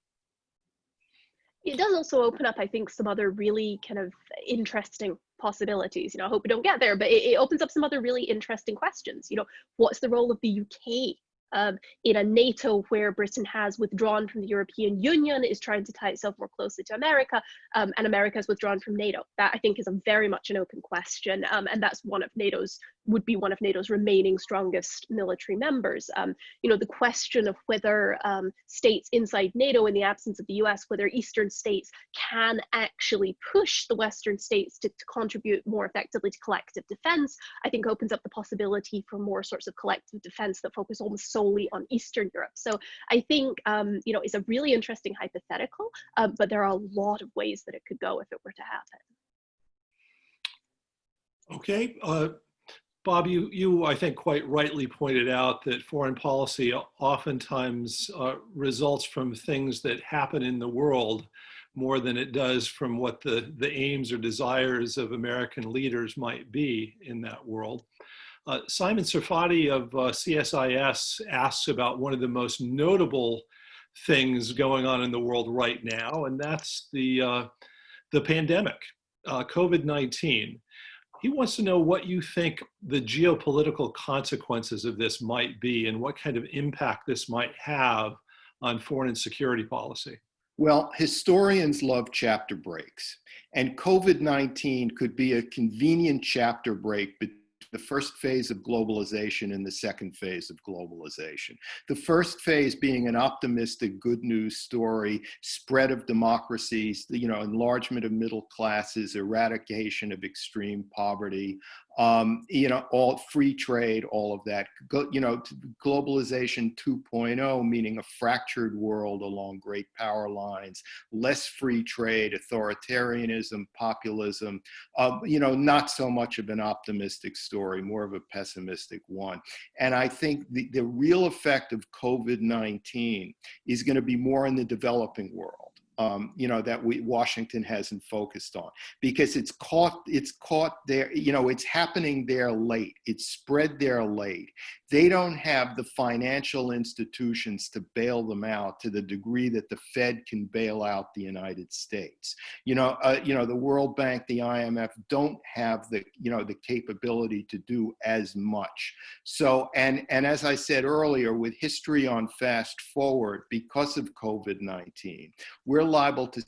C: It does also open up, I think, some other really kind of interesting possibilities. I hope we don't get there, but it opens up some other really interesting questions. What's the role of the UK in a NATO where Britain has withdrawn from the European Union, is trying to tie itself more closely to America, and America has withdrawn from NATO? That, I think, is a very much an open question, and that's would be one of NATO's remaining strongest military members. The question of whether states inside NATO, in the absence of the US, whether Eastern states can actually push the Western states to contribute more effectively to collective defense, I think opens up the possibility for more sorts of collective defense that focus almost solely on Eastern Europe. So I think, it's a really interesting hypothetical, but there are a lot of ways that it could go if it were to happen.
A: Okay. Bob, you, I think, quite rightly pointed out that foreign policy oftentimes results from things that happen in the world more than it does from what the aims or desires of American leaders might be in that world. Simon Sarfati of CSIS asks about one of the most notable things going on in the world right now, and that's the pandemic, COVID-19. He wants to know what you think the geopolitical consequences of this might be and what kind of impact this might have on foreign and security policy.
B: Well, historians love chapter breaks, and COVID-19 could be a convenient chapter break between the first phase of globalization and the second phase of globalization. The first phase being an optimistic good news story, spread of democracies, enlargement of middle classes, eradication of extreme poverty, all free trade, all of that. Globalization 2.0, meaning a fractured world along great power lines, less free trade, authoritarianism, populism, not so much of an optimistic story, more of a pessimistic one. And I think the real effect of COVID-19 is going to be more in the developing world. That Washington hasn't focused on, because it's caught there, it's happening there late. It's spread there late. They don't have the financial institutions to bail them out to the degree that the Fed can bail out the United States. The World Bank, the IMF don't have the capability to do as much. So, and as I said earlier, with history on fast forward, because of COVID-19, we're liable to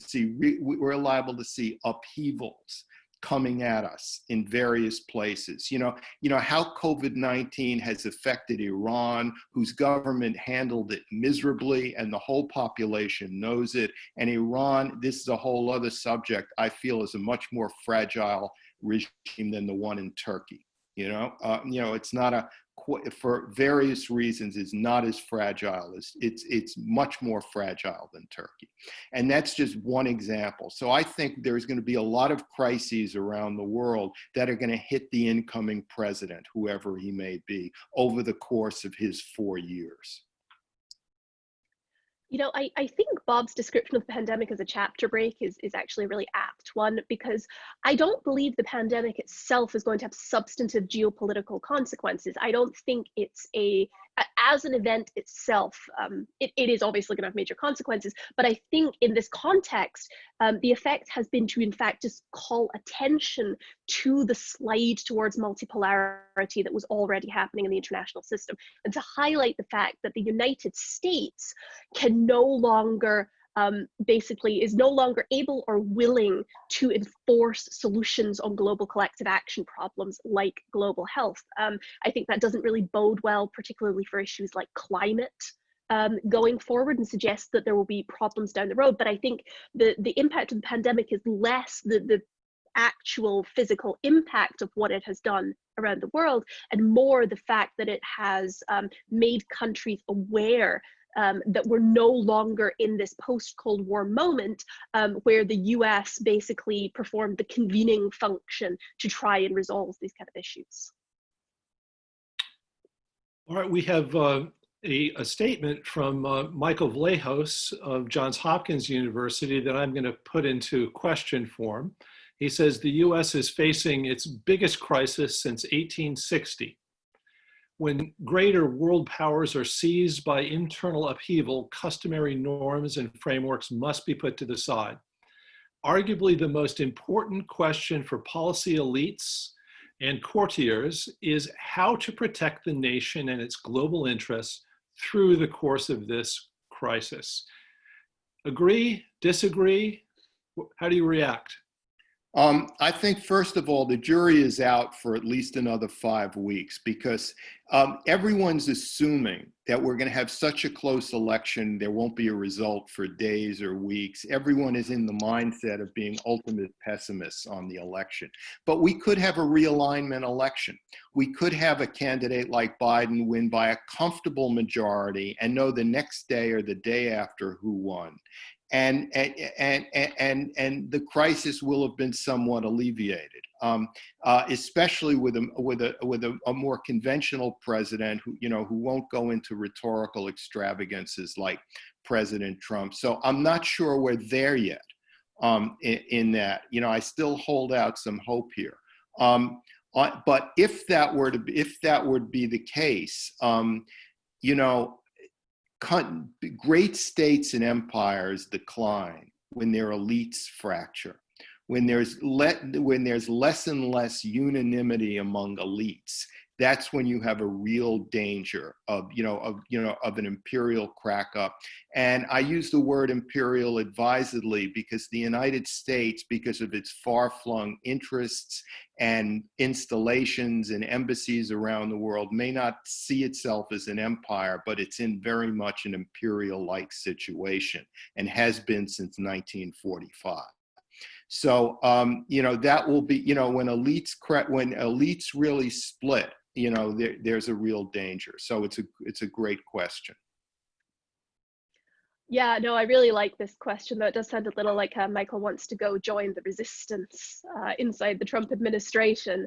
B: see upheavals coming at us in various places. How COVID-19 has affected Iran, whose government handled it miserably, and the whole population knows it. And Iran, this is a whole other subject, I feel, is a much more fragile regime than the one in Turkey. It's not for various reasons, is not as fragile as it's much more fragile than Turkey. And that's just one example. So I think there's going to be a lot of crises around the world that are going to hit the incoming president, whoever he may be, over the course of his 4 years.
C: I think Bob's description of the pandemic as a chapter break is actually a really apt one, because I don't believe the pandemic itself is going to have substantive geopolitical consequences. I don't think it's as an event itself, it is obviously going to have major consequences, but I think in this context, the effect has been to, in fact, just call attention to the slide towards multipolarity that was already happening in the international system, and to highlight the fact that the United States can no longer is no longer able or willing to enforce solutions on global collective action problems like global health. I think that doesn't really bode well, particularly for issues like climate going forward, and suggests that there will be problems down the road. But I think the impact of the pandemic is less the actual physical impact of what it has done around the world, and more the fact that it has made countries aware that we're no longer in this post-Cold War moment where the US basically performed the convening function to try and resolve these kind of issues.
A: All right, we have a statement from Michael Vlahos of Johns Hopkins University that I'm going to put into question form. He says the US is facing its biggest crisis since 1860. When greater world powers are seized by internal upheaval, customary norms and frameworks must be put to the side. Arguably the most important question for policy elites and courtiers is how to protect the nation and its global interests through the course of this crisis. Agree, disagree? How do you react?
B: I think, first of all, the jury is out for at least another 5 weeks because everyone's assuming that we're going to have such a close election, there won't be a result for days or weeks. Everyone is in the mindset of being ultimate pessimists on the election. But we could have a realignment election. We could have a candidate like Biden win by a comfortable majority and know the next day or the day after who won. And the crisis will have been somewhat alleviated, especially with a more conventional president who won't go into rhetorical extravagances like President Trump. So I'm not sure we're there yet in that. I still hold out some hope here. But if that would be the case, great states and empires decline when their elites fracture, when there's less and less unanimity among elites. That's when you have a real danger of an imperial crack up. And I use the word imperial advisedly because the United States, because of its far-flung interests and installations and embassies around the world, may not see itself as an empire, but it's in very much an imperial-like situation and has been since 1945. So, that will be, when elites really split, there's a real danger. So it's a great question.
C: Yeah, no, I really like this question, though it does sound a little like Michael wants to go join the resistance inside the Trump administration.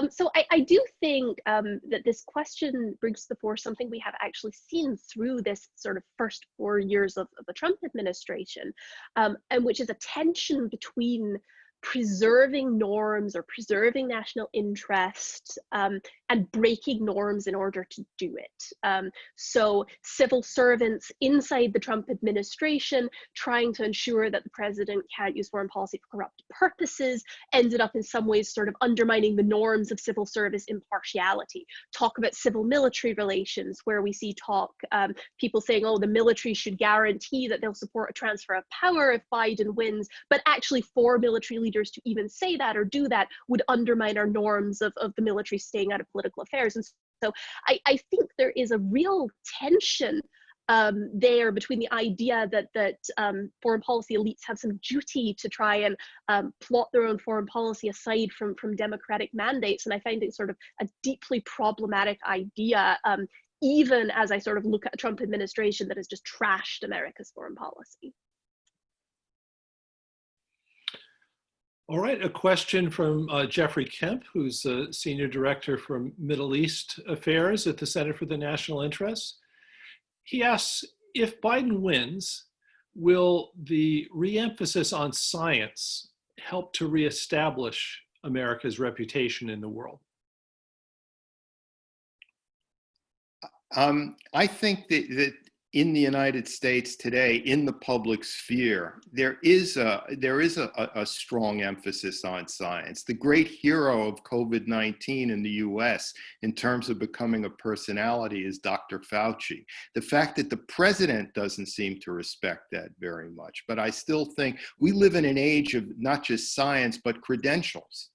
C: So I do think that this question brings to the fore something we have actually seen through this sort of first 4 years of the Trump administration, and which is a tension between preserving norms or preserving national interest and breaking norms in order to do it. So civil servants inside the Trump administration trying to ensure that the president can't use foreign policy for corrupt purposes ended up in some ways sort of undermining the norms of civil service impartiality. Talk about civil military relations, where we see people saying, oh, the military should guarantee that they'll support a transfer of power if Biden wins, but actually for military leaders to even say that or do that would undermine our norms of the military staying out of political affairs. And so I think there is a real tension there between the idea that foreign policy elites have some duty to try and plot their own foreign policy aside from democratic mandates. And I find it sort of a deeply problematic idea, even as I sort of look at a Trump administration that has just trashed America's foreign policy.
A: All right, a question from Jeffrey Kemp, who's the Senior Director for Middle East Affairs at the Center for the National Interest. He asks, if Biden wins, will the re-emphasis on science help to reestablish America's reputation in the world?
B: I think that in the United States today, in the public sphere, there is a strong emphasis on science. The great hero of COVID-19 in the US in terms of becoming a personality is Dr. Fauci. The fact that the president doesn't seem to respect that very much, but I still think we live in an age of not just science, but credentials.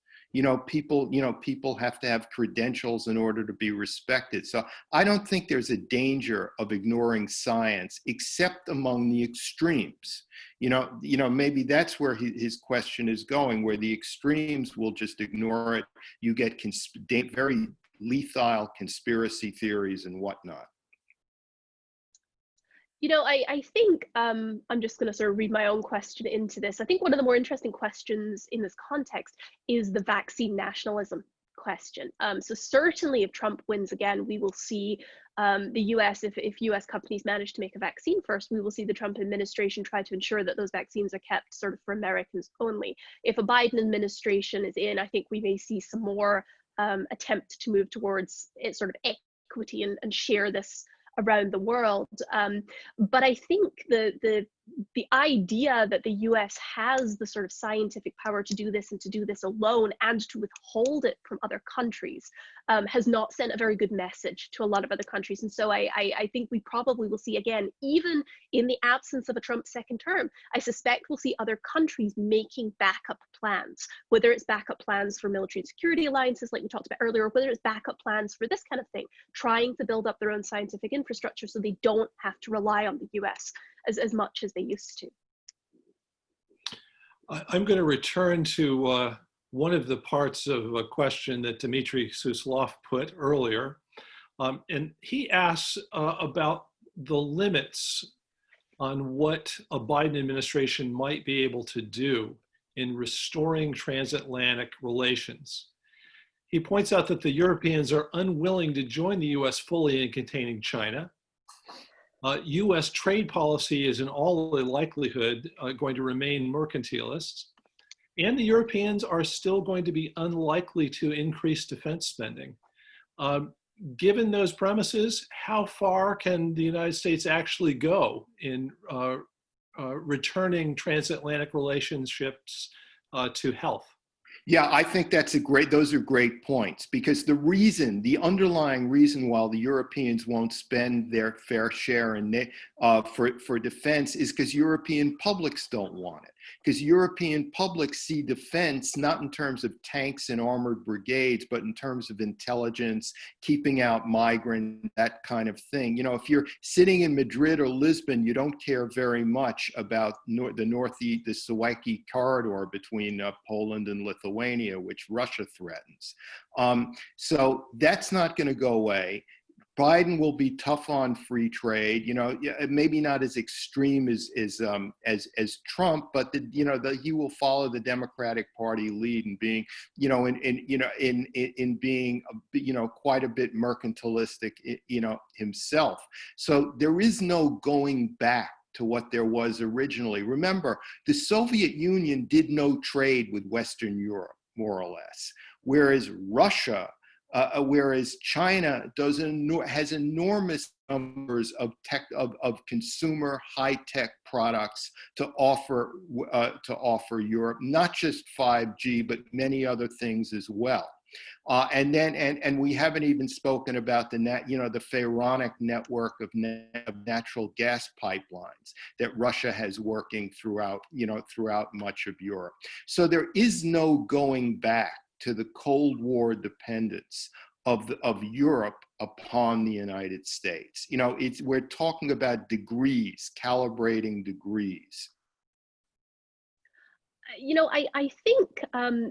B: People have to have credentials in order to be respected. So I don't think there's a danger of ignoring science, except among the extremes. Maybe that's where his question is going, where the extremes will just ignore it. You get very lethal conspiracy theories and whatnot.
C: I think I'm just going to sort of read my own question into this. I think one of the more interesting questions in this context is the vaccine nationalism question. So certainly if Trump wins again, we will see the US, if US companies manage to make a vaccine first, we will see the Trump administration try to ensure that those vaccines are kept sort of for Americans only. If a Biden administration is in, I think we may see some more attempt to move towards it sort of equity and share this around the world. But I think the the idea that the US has the sort of scientific power to do this and to do this alone and to withhold it from other countries has not sent a very good message to a lot of other countries. And so I think we probably will see again, even in the absence of a Trump second term, I suspect we'll see other countries making backup plans, whether it's backup plans for military and security alliances like we talked about earlier, or whether it's backup plans for this kind of thing, trying to build up their own scientific infrastructure so they don't have to rely on the US as much as they used to.
A: I'm going to return to one of the parts of a question that Dmitry Suslov put earlier. And he asks about the limits on what a Biden administration might be able to do in restoring transatlantic relations. He points out that the Europeans are unwilling to join the US fully in containing China. US trade policy is in all likelihood going to remain mercantilist, and the Europeans are still going to be unlikely to increase defense spending. Given those premises, how far can the United States actually go in returning transatlantic relationships to health?
B: Yeah, I think those are great points, because the underlying reason why the Europeans won't spend their fair share for defense is because European publics don't want it. Because European publics see defense not in terms of tanks and armored brigades, but in terms of intelligence, keeping out migrants, that kind of thing. You know, if you're sitting in Madrid or Lisbon, you don't care very much about the Suwałki corridor between Poland and Lithuania, which Russia threatens. So that's not going to go away. Biden will be tough on free trade, you know, maybe not as extreme as Trump, but he will follow the Democratic Party lead in being, in being, quite a bit mercantilistic, himself. So there is no going back to what there was originally. Remember, the Soviet Union did no trade with Western Europe, more or less, whereas China has enormous numbers of consumer high-tech products to offer Europe, not just 5G, but many other things as well. And we haven't even spoken about the pharaonic network of natural gas pipelines that Russia has working throughout much of Europe. So there is no going back to the Cold War dependence of Europe upon the United States. We're talking about degrees, calibrating degrees.
C: I think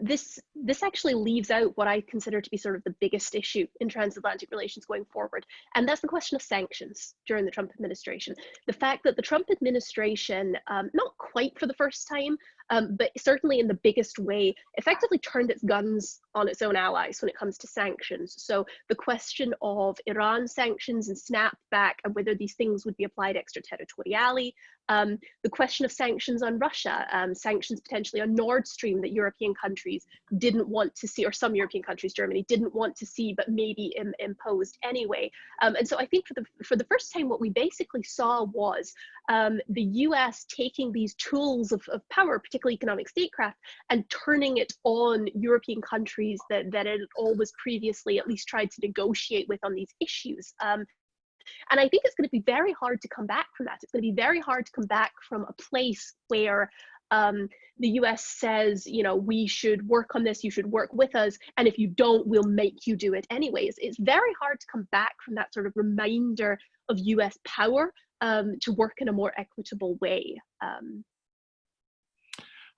C: this actually leaves out what I consider to be sort of the biggest issue in transatlantic relations going forward, and that's the question of sanctions during the Trump administration. The fact that the Trump administration, not quite for the first time, but certainly in the biggest way, effectively turned its guns on its own allies when it comes to sanctions. So the question of Iran sanctions and snapback and whether these things would be applied extraterritorially, the question of sanctions on Russia, sanctions potentially on Nord Stream that European countries didn't want to see, or some European countries, Germany, didn't want to see, but maybe imposed anyway. And so I think for the first time, what we basically saw was the US taking these tools of power, particularly economic statecraft, and turning it on European countries that it had always previously at least tried to negotiate with on these issues. And I think it's going to be very hard to come back from that. It's going to be very hard to come back from a place where the US says, we should work on this, you should work with us, and if you don't, we'll make you do it anyways. It's very hard to come back from that sort of reminder of US power to work in a more equitable way.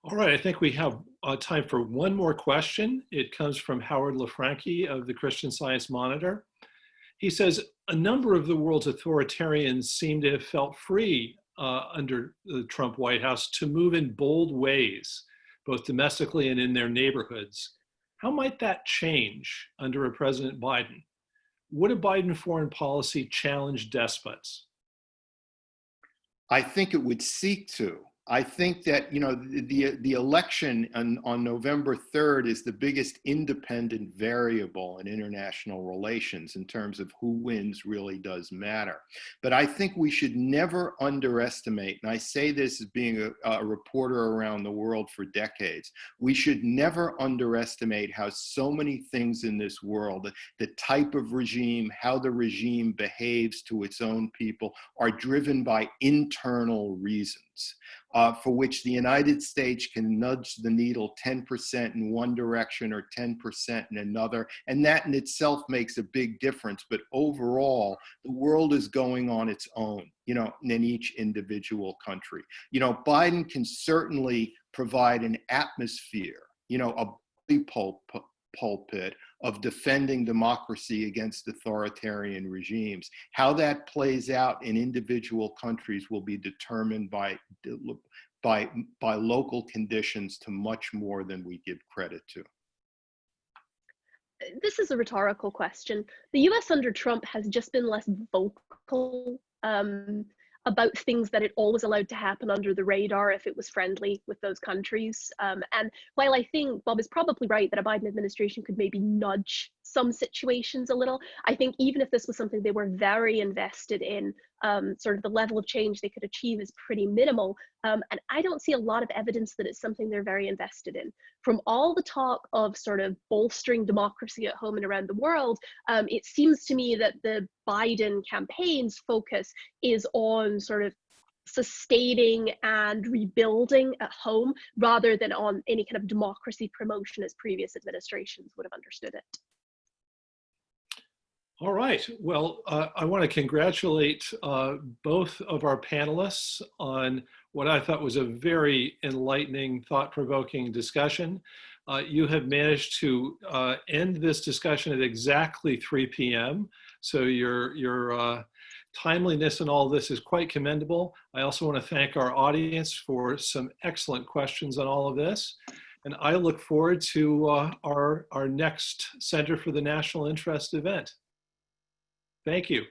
A: All right, I think we have time for one more question. It comes from Howard LaFranchi of the Christian Science Monitor. He says, a number of the world's authoritarians seem to have felt free under the Trump White House to move in bold ways, both domestically and in their neighborhoods. How might that change under a President Biden? Would a Biden foreign policy challenge despots?
B: I think it would seek to. I think that, you know, the election on November 3rd is the biggest independent variable in international relations. In terms of who wins really does matter. But I think we should never underestimate, and I say this as being a reporter around the world for decades, we should never underestimate how so many things in this world, the type of regime, how the regime behaves to its own people, are driven by internal reasons. For which the United States can nudge the needle 10% in one direction or 10% in another. And that in itself makes a big difference. But overall, the world is going on its own, you know, in each individual country. You know, Biden can certainly provide an atmosphere, you know, a pulpit of defending democracy against authoritarian regimes. How that plays out in individual countries will be determined by local conditions to much more than we give credit to.
C: This is a rhetorical question. The US under Trump has just been less vocal about things that it always allowed to happen under the radar if it was friendly with those countries. And while I think Bob is probably right that a Biden administration could maybe nudge some situations a little, I think even if this was something they were very invested in, sort of the level of change they could achieve is pretty minimal. And I don't see a lot of evidence that it's something they're very invested in. From all the talk of sort of bolstering democracy at home and around the world, it seems to me that the Biden campaign's focus is on sort of sustaining and rebuilding at home rather than on any kind of democracy promotion as previous administrations would have understood it.
A: All right. Well, I want to congratulate both of our panelists on what I thought was a very enlightening, thought-provoking discussion. You have managed to end this discussion at exactly 3 p.m. So your timeliness in all this is quite commendable. I also want to thank our audience for some excellent questions on all of this. And I look forward to our next Center for the National Interest event. Thank you.